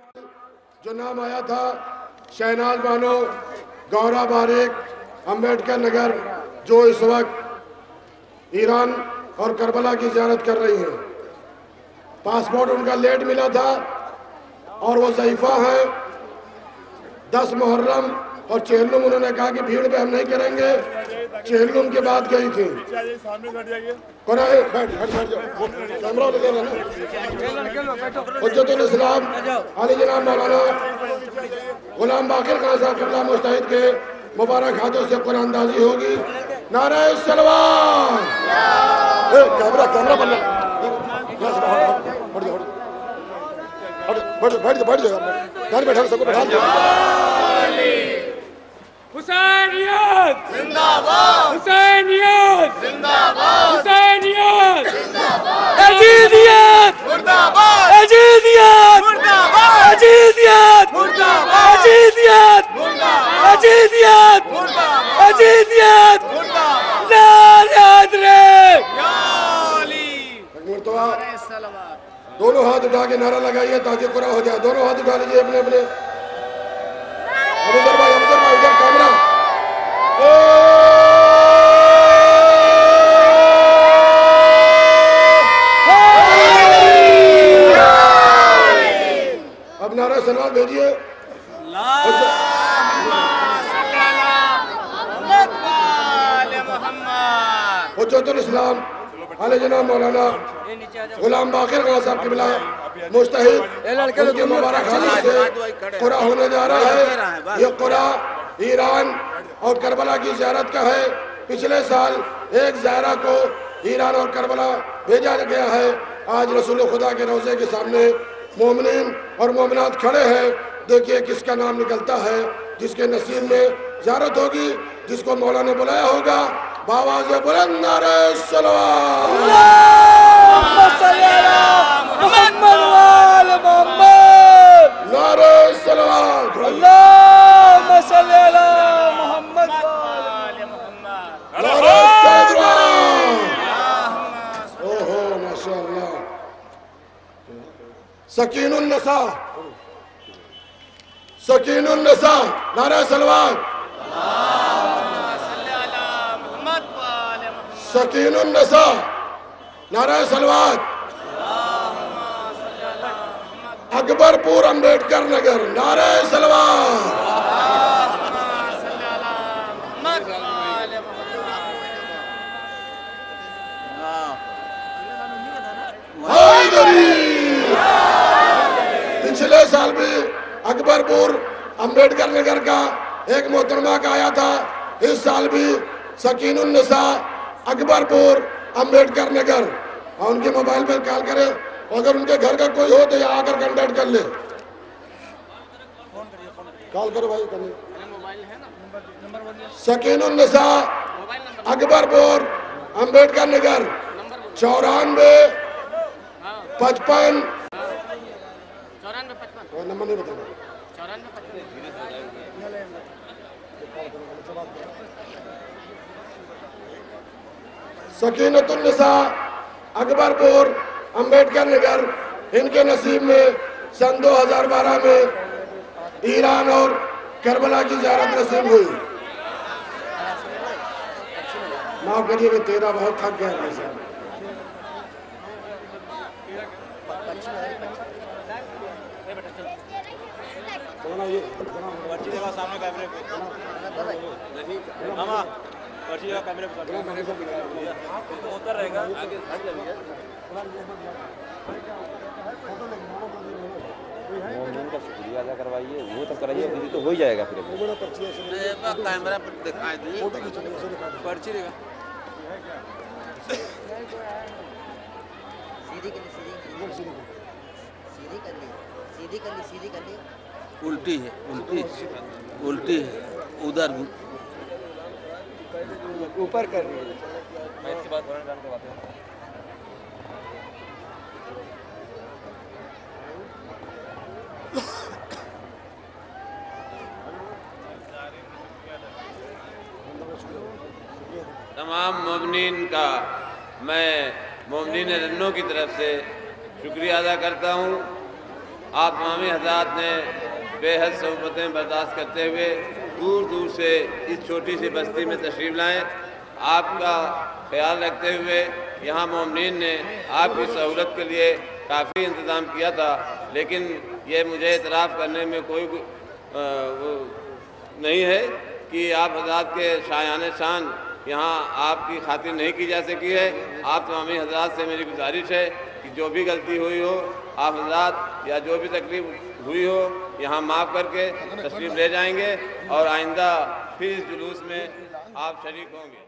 जो नाम आया था शहनाज बानो, गौरा बारिक, अंबेडकर नगर, जो इस वक्त ईरान और करबला की ज़ियारत कर रही हैं। पासपोर्ट उनका लेट मिला था और वो ज़ईफ़ा हैं। 10 मुहर्रम और चेहलुम उन्होंने कहा कि भीड़ पे हम नहीं करेंगे, चेहलुम के बाद गई थी। हुज्जतुल इस्लाम आली जनाब मौलाना गुलाम बाकिर खान साहब क़िबला मुस्तहिद के मुबारक हाथों से कुरान अंदाजी होगी। नारे सलवात। कैमरा कैमरा बंद बैठ जाएगा, बैठा सबको बैठा दो। हुसैनियत जिंदाबाद, हुसैनियत जिंदाबाद, हुसैनियत जिंदाबाद, अजीदियत मुर्दाबाद, अजीदियत मुर्दाबाद, अजीदियत मुर्दाबाद, अजीदियत मुर्दाबाद, अजीदियत मुर्दाबाद, अजीदियत मुर्दाबाद। नारे हैदरी या अली। दोनों हाथ उठा के नारा लगाइए ताकि पूरा हो जाए। दोनों हाथ उठा लीजिए अपने अपने। अबूजर भाई उधर कैमरा। अब नारा सलवात भेजिए। हुज्जतुल इस्लाम आले जनाब मौलाना गुलाम बाकिर खान साहब क़िबला मुस्तहिद उनके मुबारक हाथों से कुरा होने जा रहा है। ये कुरा ईरान और करबला की ज़ियारत का है। पिछले साल एक ज़ायरा को ईरान और करबला भेजा गया है। आज रसूल खुदा के रोज़े के सामने मोमिनीन और मोमिनात खड़े हैं। देखिए किसका नाम निकलता है, जिसके नसीब में ज़ियारत होगी, जिसको मौला ने बुलाया होगा। बावाज़ बुलंद नारे सलवात। नारे सलवात। ओहो माशाअल्लाह। सकीनुन नसा, सकीनुन नसा, नारे सलवात। सकीनुन नसा, नारे सलवात। अकबरपुर अंबेडकर नगर, नारे सलवात। पिछले साल भी अकबरपुर अंबेडकर नगर का एक मोहतरमा का आया था। इस साल भी सकीनुन निसा अकबरपुर अंबेडकर नगर। और उनके मोबाइल पर कॉल करें, अगर उनके घर का कोई हो तो यहाँ आकर कांटेक्ट कर ले। कॉल करो भाई, कर ले। सकीनुन निसा अकबरपुर अंबेडकर नगर 94 55 नंबर नहीं बताना। सकीनतुन निसा अकबरपुर अंबेडकर नगर। इनके नसीब में सन 2012 में ईरान और करबला की ज़ियारत नसीब हुई। माफ करिए कि तेरा बहुत थक गया है सर। सामने कैमरे पे कैमरे पे उतर रहेगा। मोमिन का शुक्रिया अदा करवाइए, वो तो कराइए, दीदी तो हो ही जाएगा। फिर कैमरा पर दिखाई दी पर्ची देगा। सीधी कर ली, सीधी कर ली। उल्टी है, उल्टी है, उधर ऊपर कर रही है। मैं इसके बाद तमाम मोमिनीन का मैं मोमिनीन रन्नों की तरफ से शुक्रिया अदा करता हूँ। आप तमामी हज़रात ने बेहद सहूलतें बर्दाश्त करते हुए दूर दूर से इस छोटी सी बस्ती में तशरीफ़ लाएँ। आपका ख्याल रखते हुए यहाँ मोमिनीन ने आपकी सहूलत के लिए काफ़ी इंतज़ाम किया था, लेकिन ये मुझे इतराफ़ करने में कोई वो नहीं है कि आप हज़रात के शायान शान यहाँ आपकी खातिर नहीं की जा सकी है। आप तमामी हज़रात से मेरी गुजारिश है कि जो भी गलती हुई हो, आप हज़रात या जो भी तकलीफ़ हुई हो यहाँ माफ़ करके तशरीफ़ ले जाएंगे और आइंदा फिर इस जुलूस में आप शरीक होंगे।